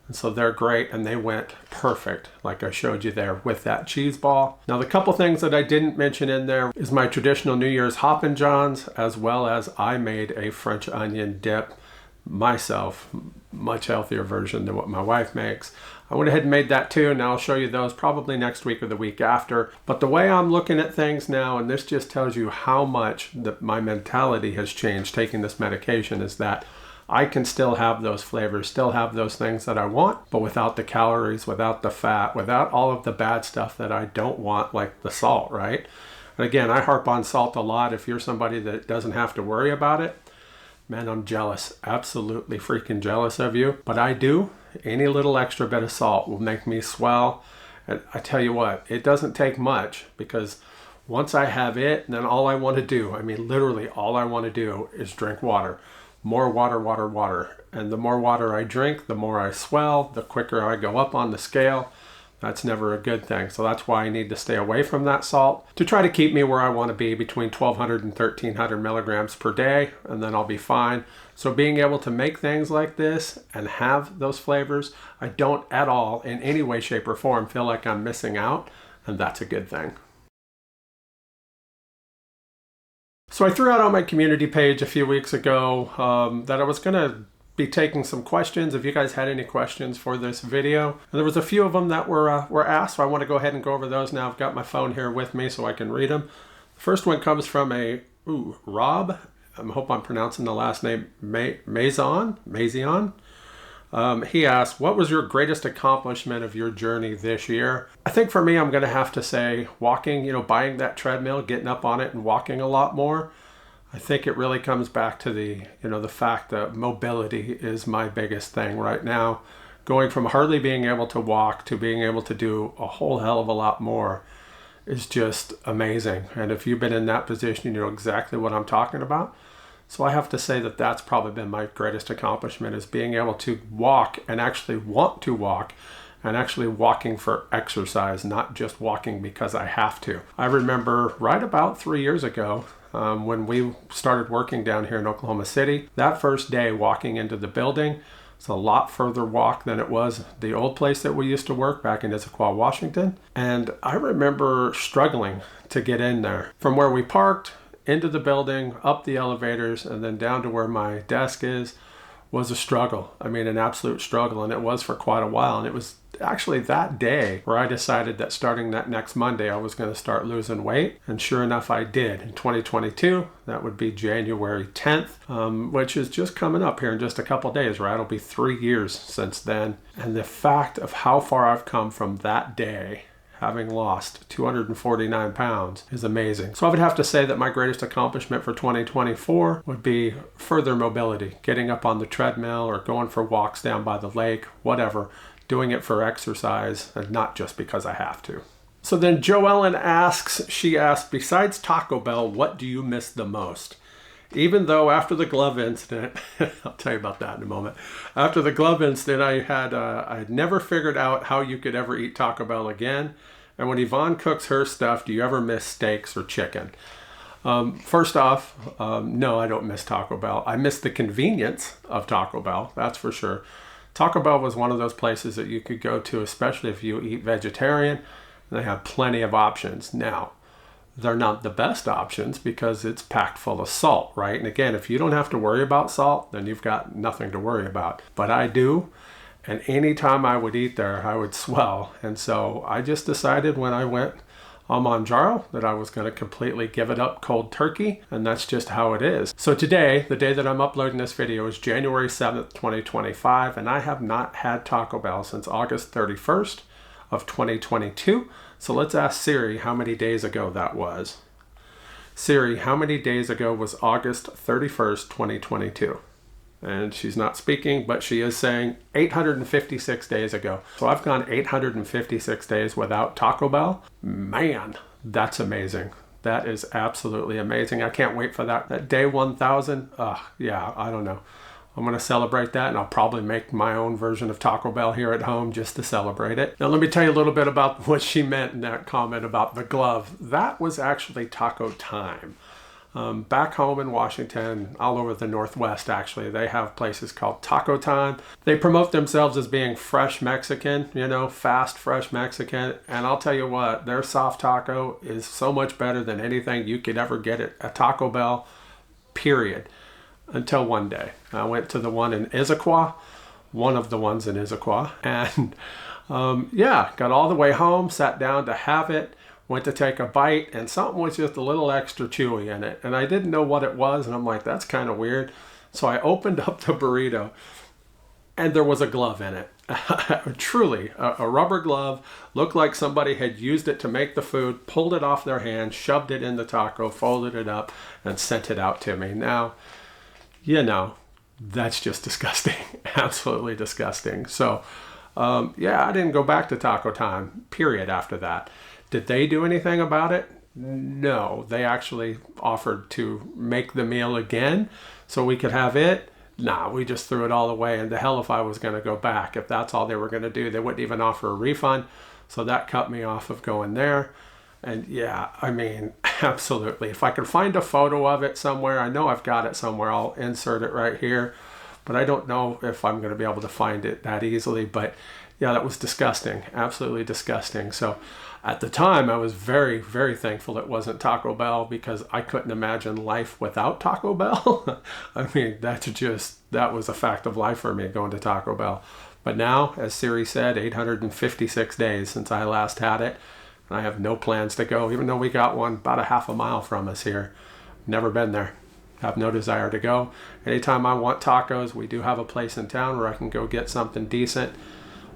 B: And so they're great, and they went perfect, like I showed you there with that cheese ball. Now, the couple things that I didn't mention in there is my traditional New Year's Hoppin' Johns, as well as I made a French onion dip myself, much healthier version than what my wife makes. I went ahead and made that too, and I'll show you those probably next week or the week after. But the way I'm looking at things now, and this just tells you how much my mentality has changed taking this medication, is that I can still have those flavors, still have those things that I want, but without the calories, without the fat, without all of the bad stuff that I don't want, like the salt, right? And again, I harp on salt a lot. If you're somebody that doesn't have to worry about it, man, I'm jealous, absolutely freaking jealous of you. But I do. Any little extra bit of salt will make me swell. And I tell you what, it doesn't take much, because once I have it, then all I want to do, literally all I want to do is drink water. More water, water, water. And the more water I drink, the more I swell, the quicker I go up on the scale. That's never a good thing. So that's why I need to stay away from that salt to try to keep me where I want to be, between 1,200 and 1,300 milligrams per day, and then I'll be fine. So being able to make things like this and have those flavors, I don't at all in any way, shape, or form feel like I'm missing out, and that's a good thing. So I threw out on my community page a few weeks ago that I was going to be taking some questions if you guys had any questions for this video. And there was a few of them that were asked, so I want to go ahead and go over those now. I've got my phone here with me so I can read them. The first one comes from Rob. I hope I'm pronouncing the last name Mazion. He asked, what was your greatest accomplishment of your journey this year? I think for me, I'm going to have to say walking, buying that treadmill, getting up on it and walking a lot more. I think it really comes back to the fact that mobility is my biggest thing right now. Going from hardly being able to walk to being able to do a whole hell of a lot more is just amazing. And if you've been in that position, you know exactly what I'm talking about. So I have to say that that's probably been my greatest accomplishment, is being able to walk and actually want to walk, and actually walking for exercise, not just walking because I have to. I remember right about 3 years ago, when we started working down here in Oklahoma City, that first day walking into the building, it's a lot further walk than it was the old place that we used to work back in Issaquah, Washington. And I remember struggling to get in there. From where we parked, into the building, up the elevators, and then down to where my desk is, was a struggle. An absolute struggle, and it was for quite a while. And it was actually that day where I decided that starting that next Monday, I was going to start losing weight. And sure enough, I did. In 2022, that would be January 10th, which is just coming up here in just a couple days, right? It'll be 3 years since then. And the fact of how far I've come from that day, having lost 249 pounds, is amazing. So I would have to say that my greatest accomplishment for 2024 would be further mobility, getting up on the treadmill or going for walks down by the lake, whatever, doing it for exercise and not just because I have to. So then Joellen asks, besides Taco Bell, what do you miss the most? Even though after the glove incident, I'll tell you about that in a moment. After the glove incident, I had never figured out how you could ever eat Taco Bell again. And when Yvonne cooks her stuff, do you ever miss steaks or chicken? First off, no, I don't miss Taco Bell. I miss the convenience of Taco Bell, that's for sure. Taco Bell was one of those places that you could go to, especially if you eat vegetarian. And they have plenty of options. Now, they're not the best options because it's packed full of salt, right? And again, if you don't have to worry about salt, then you've got nothing to worry about. But I do. And anytime I would eat there, I would swell. And so I just decided when I went on Mounjaro that I was going to completely give it up cold turkey. And that's just how it is. So today, the day that I'm uploading this video, is January 7th, 2025. And I have not had Taco Bell since August 31st of 2022. So let's ask Siri how many days ago that was. Siri, how many days ago was August 31st, 2022? And she's not speaking, but she is saying 856 days ago. So I've gone 856 days without Taco Bell. Man, that's amazing. That is absolutely amazing. I can't wait for that day 1000. Yeah, I don't know. I'm going to celebrate that, and I'll probably make my own version of Taco Bell here at home just to celebrate it. Now, let me tell you a little bit about what she meant in that comment about the glove. That was actually taco time. Back home in Washington, all over the Northwest, actually, they have places called Taco Time. They promote themselves as being fresh Mexican, you know, fast, fresh Mexican. And I'll tell you what, their soft taco is so much better than anything you could ever get at a Taco Bell, period. Until one day, I went to the one in Issaquah, one of the ones in Issaquah, and yeah, got all the way home, sat down to have it, went to take a bite, and something was just a little extra chewy in it, and I didn't know what it was, and I'm like, that's kind of weird. So I opened up the burrito, and there was a glove in it. Truly, a rubber glove, looked like somebody had used it to make the food, pulled it off their hand, shoved it in the taco, folded it up, and sent it out to me. Now, you know, that's just disgusting. Absolutely disgusting. So, yeah, I didn't go back to Taco Time, period, after that. Did they do anything about it? No. They actually offered to make the meal again so we could have it. Nah, we just threw it all away. And the hell if I was going to go back. If that's all they were going to do, they wouldn't even offer a refund. So that cut me off of going there. And yeah, I mean, absolutely. If I could find a photo of it somewhere, I know I've got it somewhere. I'll insert it right here. But I don't know if I'm going to be able to find it that easily. But yeah, that was disgusting. Absolutely disgusting. So at the time, I was very, very thankful it wasn't Taco Bell because I couldn't imagine life without Taco Bell. I mean, that was a fact of life for me, going to Taco Bell. But now, as Siri said, 856 days since I last had it. I have no plans to go, even though we got one about a half a mile from us here. Never been there. Have no desire to go. Anytime I want tacos, we do have a place in town where I can go get something decent,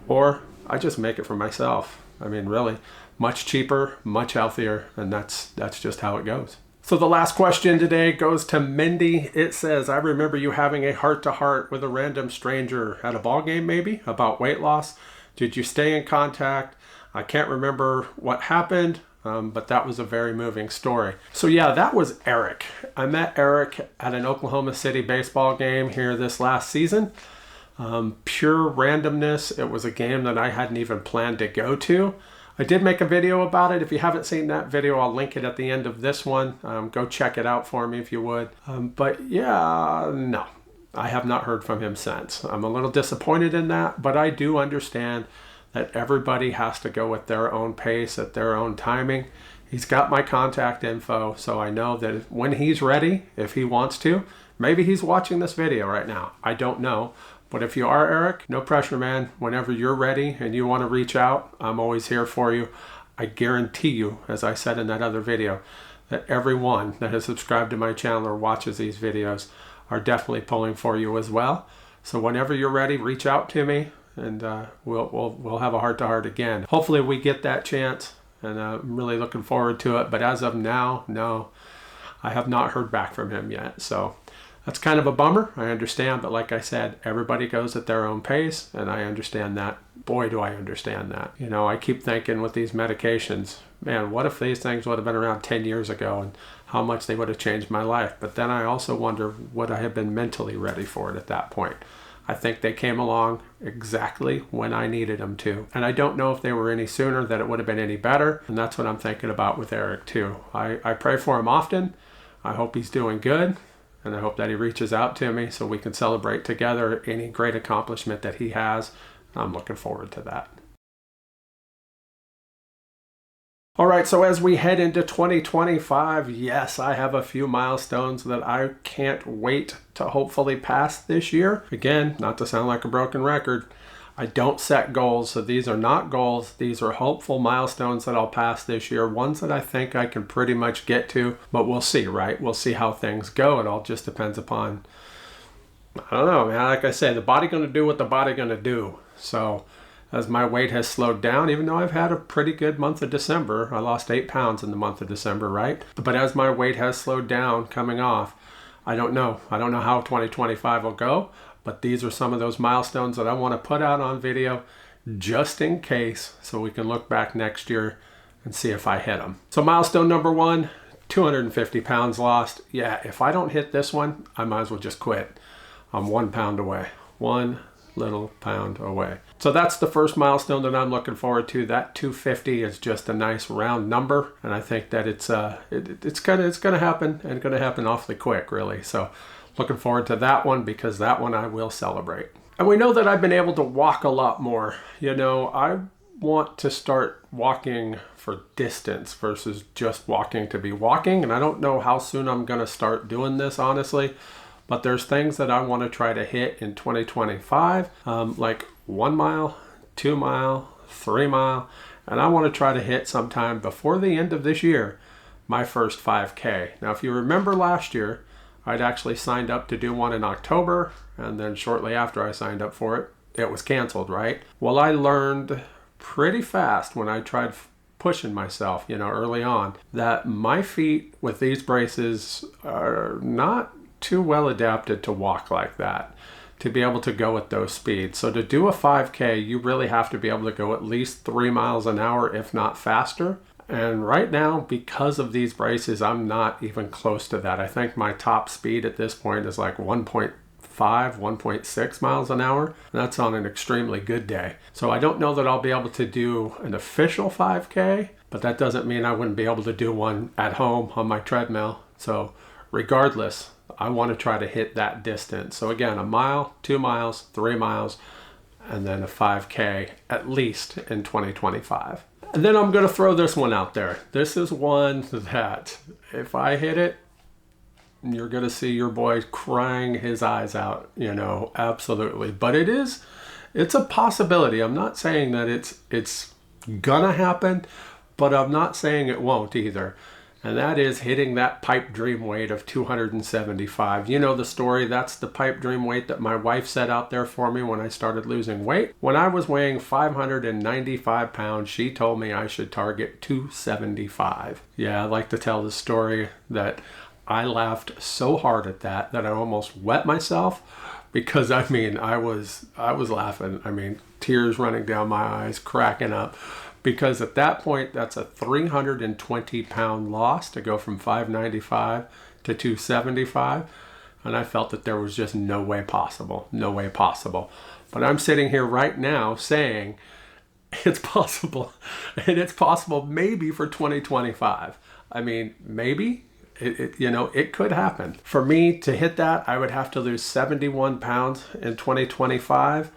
B: or I just make it for myself. I mean, really, much cheaper, much healthier, and that's just how it goes. So the last question today goes to Mindy. It says, I remember you having a heart-to-heart with a random stranger at a ball game, maybe, about weight loss. Did you stay in contact? I can't remember what happened, but that was a very moving story. So yeah, that was Eric. I met Eric at an Oklahoma City baseball game here this last season. Pure randomness. It was a game that I hadn't even planned to go to. I did make a video about it. If you haven't seen that video, I'll link it at the end of this one. Go check it out for me if you would. But yeah, no, I have not heard from him since. I'm a little disappointed in that, but I do understand that everybody has to go at their own pace, at their own timing. He's got my contact info, so I know that when he's ready, if he wants to, maybe he's watching this video right now. I don't know. But if you are, Eric, no pressure, man. Whenever you're ready and you want to reach out, I'm always here for you. I guarantee you, as I said in that other video, that everyone that has subscribed to my channel or watches these videos are definitely pulling for you as well. So whenever you're ready, reach out to me. And we'll have a heart-to-heart again. Hopefully we get that chance, and I'm really looking forward to it. But as of now, no, I have not heard back from him yet. So that's kind of a bummer. I understand, but like I said, everybody goes at their own pace, and I understand that. Boy, do I understand that. You know, I keep thinking with these medications, man, what if these things would have been around 10 years ago, and how much they would have changed my life? But then I also wonder, would I have been mentally ready for it at that point? I think they came along exactly when I needed them to. And I don't know if they were any sooner that it would have been any better. And that's what I'm thinking about with Eric too. I pray for him often. I hope he's doing good. And I hope that he reaches out to me so we can celebrate together any great accomplishment that he has. I'm looking forward to that. All right, so as we head into 2025, yes, I have a few milestones that I can't wait to hopefully pass this year. Again, not to sound like a broken record, I don't set goals, so these are not goals. These are hopeful milestones that I'll pass this year, ones that I think I can pretty much get to, but we'll see, right? We'll see how things go. It all just depends upon, I don't know, man. Like I say, the body gonna do what the body gonna do. So as my weight has slowed down, even though I've had a pretty good month of December. I lost 8 pounds in the month of December, right? But as my weight has slowed down coming off, I don't know. I don't know how 2025 will go, but these are some of those milestones that I want to put out on video just in case, so we can look back next year and see if I hit them. So milestone number 1, 250 pounds lost. Yeah, if I don't hit this one, I might as well just quit. I'm 1 pound away. 1 little pound away. So that's the first milestone that I'm looking forward to. That 250 is just a nice round number, and I think that it's gonna happen, and gonna happen awfully quick, really. So looking forward to that one, because that one I will celebrate. And we know that I've been able to walk a lot more. You know, I want to start walking for distance versus just walking to be walking, and I don't know how soon I'm gonna start doing this, honestly. But there's things that I want to try to hit in 2025, like 1 mile, 2 mile, 3 mile, and I want to try to hit sometime before the end of this year, my first 5K. Now, if you remember last year, I'd actually signed up to do one in October, and then shortly after I signed up for it, it was canceled, right? Well, I learned pretty fast when I tried pushing myself, you know, early on, that my feet with these braces are not too well adapted to walk like that, to be able to go at those speeds. So to do a 5K, you really have to be able to go at least 3 miles an hour, if not faster. And right now, because of these braces, I'm not even close to that. I think my top speed at this point is like 1.5, 1.6 miles an hour. And that's on an extremely good day. So I don't know that I'll be able to do an official 5K, but that doesn't mean I wouldn't be able to do one at home on my treadmill. So regardless, I want to try to hit that distance. So again, 1 mile, 2 miles, 3 miles, and then a 5K at least in 2025. And then I'm going to throw this one out there. This is one that if I hit it, you're going to see your boy crying his eyes out, you know, absolutely. But it's a possibility. I'm not saying that it's gonna happen, but I'm not saying it won't either. And that is hitting that pipe dream weight of 275. You know the story. That's the pipe dream weight that my wife set out there for me when I started losing weight. When I was weighing 595 pounds, she told me I should target 275. Yeah, I like to tell the story that I laughed so hard at that I almost wet myself, because I mean, I was laughing. I mean, tears running down my eyes, cracking up. Because at that point, that's a 320 pound loss to go from 595 to 275. And I felt that there was just no way possible. But I'm sitting here right now saying it's possible. And it's possible maybe for 2025. I mean, maybe. It could happen. For me to hit that, I would have to lose 71 pounds in 2025.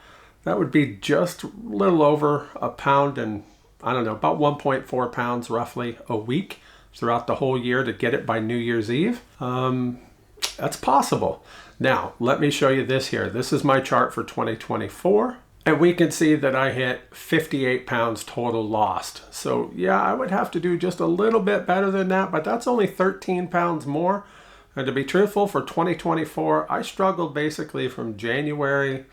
B: That would be just a little over a pound and, I don't know, about 1.4 pounds roughly a week throughout the whole year to get it by New Year's Eve. That's possible. Now, let me show you this here. This is my chart for 2024. And we can see that I hit 58 pounds total lost. So yeah, I would have to do just a little bit better than that, but that's only 13 pounds more. And to be truthful, for 2024, I struggled basically from January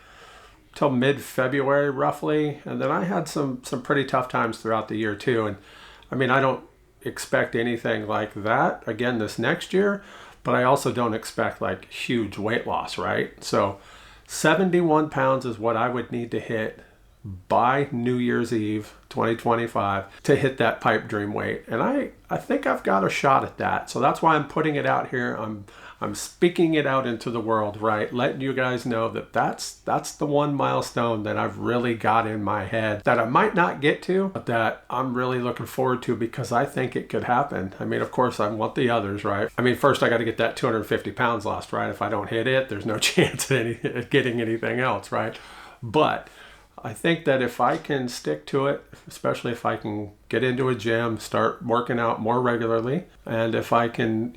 B: till mid-February roughly. And then I had some pretty tough times throughout the year too. And I mean, I don't expect anything like that again this next year, but I also don't expect like huge weight loss, right? So 71 pounds is what I would need to hit by New Year's Eve 2025 to hit that pipe dream weight. And I think I've got a shot at that. So that's why I'm putting it out here. I'm speaking it out into the world, right? Letting you guys know that that's the one milestone that I've really got in my head that I might not get to, but that I'm really looking forward to because I think it could happen. I mean, of course, I want the others, right? I mean, first I got to get that 250 pounds lost, right? If I don't hit it, there's no chance at getting anything else, right? But I think that if I can stick to it, especially if I can get into a gym, start working out more regularly, and if I can,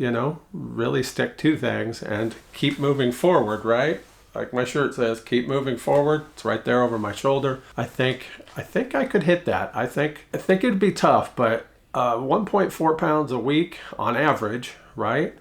B: really stick to things and keep moving forward, right? Like my shirt says, keep moving forward. It's right there over my shoulder. I think I could hit that. I think it'd be tough, but 1.4 pounds a week on average, right?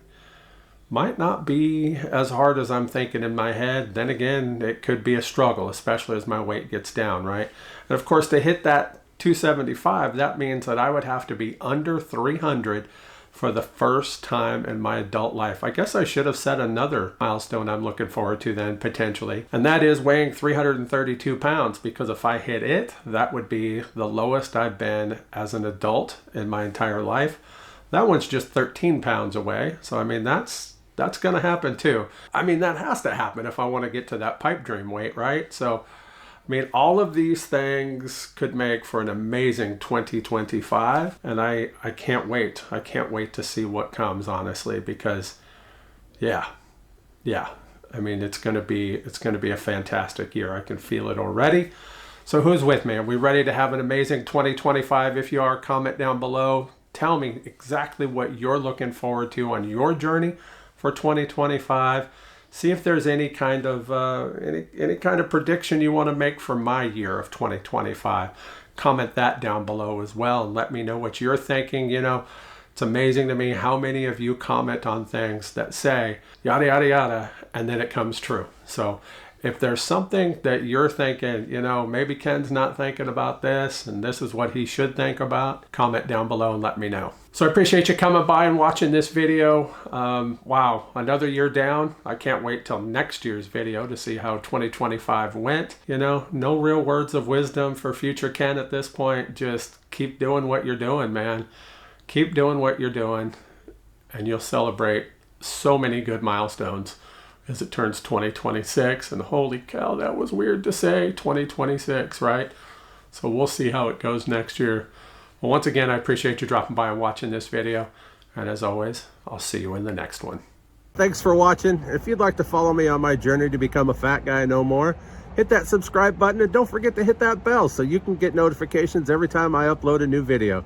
B: Might not be as hard as I'm thinking in my head. Then again, it could be a struggle, especially as my weight gets down, right? And of course, to hit that 275, that means that I would have to be under 300 for the first time in my adult life. I guess I should have set another milestone I'm looking forward to then, potentially. And that is weighing 332 pounds, because if I hit it, that would be the lowest I've been as an adult in my entire life. That one's just 13 pounds away. So, I mean, that's that's going to happen too. I mean, that has to happen if I want to get to that pipe dream weight, right? So, I mean, all of these things could make for an amazing 2025. And I can't wait. I can't wait to see what comes, honestly, because yeah. I mean, it's going to be a fantastic year. I can feel it already. So who's with me? Are we ready to have an amazing 2025? If you are, comment down below. Tell me exactly what you're looking forward to on your journey for 2025. See if there's any kind of any kind of prediction you want to make for my year of 2025. Comment that down below as well and let me know what you're thinking. You know, it's amazing to me how many of you comment on things that say yada yada yada and then it comes true. So if there's something that you're thinking, you know, maybe Ken's not thinking about this and this is what he should think about, comment down below and let me know. So I appreciate you coming by and watching this video. Wow, another year down. I can't wait till next year's video to see how 2025 went. You know, no real words of wisdom for future Ken at this point. Just keep doing what you're doing, man. Keep doing what you're doing and you'll celebrate so many good milestones as it turns 2026, and holy cow, that was weird to say, 2026, right? So we'll see how it goes next year. Well, once again, I appreciate you dropping by and watching this video, and as always, I'll see you in the next one. Thanks for watching. If you'd like to follow me on my journey to become a fat guy no more, hit that subscribe button, and don't forget to hit that bell so you can get notifications every time I upload a new video.